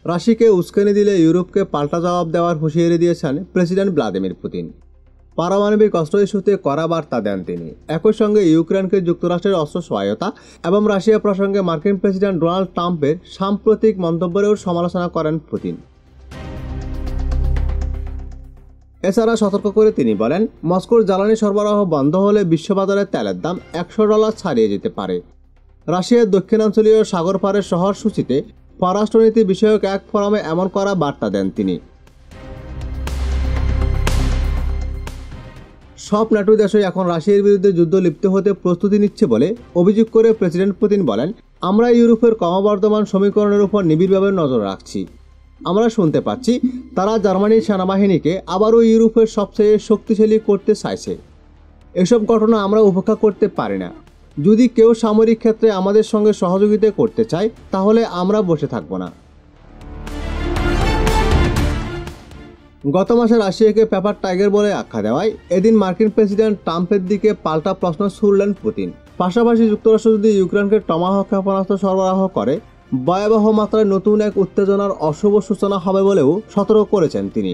রাশিয়াকে উস্কানি দিলে ইউরোপকে পাল্টা জবাব দেওয়ার হুঁশিয়ারি দিয়েছেন প্রেসিডেন্ট ভ্লাদিমির পুতিন। পারমাণবিক অস্ত্র ইস্যুতে কড়া বার্তা দেন তিনি। একই সঙ্গে ইউক্রেনকে যুক্তরাষ্ট্রের অস্ত্র সহায়তা এবং রাশিয়া প্রসঙ্গে মার্কিন প্রেসিডেন্ট ডোনাল্ড ট্রাম্পের সাম্প্রতিক মন্তব্যেরও সমালোচনা করেন পুতিন। এছাড়া সতর্ক করে তিনি বলেন, মস্কোর জ্বালানি সরবরাহ বন্ধ হলে বিশ্ববাজারে তেলের দাম $100 ছাড়িয়ে যেতে পারে। রাশিয়ার দক্ষিণাঞ্চলীয় সাগর পাড়ের শহর সূচিতে পররাষ্ট্রনীতি বিষয়ক এক ফোরামে এমন করা বার্তা দেন তিনি। সব ন্যাটো দেশই এখন রাশিয়ার বিরুদ্ধে যুদ্ধ লিপ্ত হতে প্রস্তুতি নিচ্ছে বলে অভিযোগ করে প্রেসিডেন্ট পুতিন বলেন, আমরা ইউরোপের ক্রমবর্ধমান সমীকরণের উপর নিবিড়ভাবে নজর রাখছি। আমরা শুনতে পাচ্ছি তারা জার্মানির সেনাবাহিনীকে আবারও ইউরোপের সবচেয়ে শক্তিশালী করতে চাইছে। এসব ঘটনা আমরা উপেক্ষা করতে পারি না। যদি কেউ সামরিক ক্ষেত্রে আমাদের সঙ্গে সহযোগিতা করতে চায় তাহলে আমরা বসে থাকব না। গত মাসে রাশিয়াকে পেপার টাইগার বলে আখ্যা দেওয়ায় এদিন মার্কিন প্রেসিডেন্ট ট্রাম্পের দিকে পাল্টা প্রশ্ন ছুড়লেন পুতিন। পাশাপাশি যুক্তরাষ্ট্র যদি ইউক্রেনকে টমাহক ক্ষেপণাস্ত্র সরবরাহ করে ভয়াবহ মাত্রায় নতুন এক উত্তেজনার অশুভ সূচনা হবে বলেও সতর্ক করেছেন তিনি।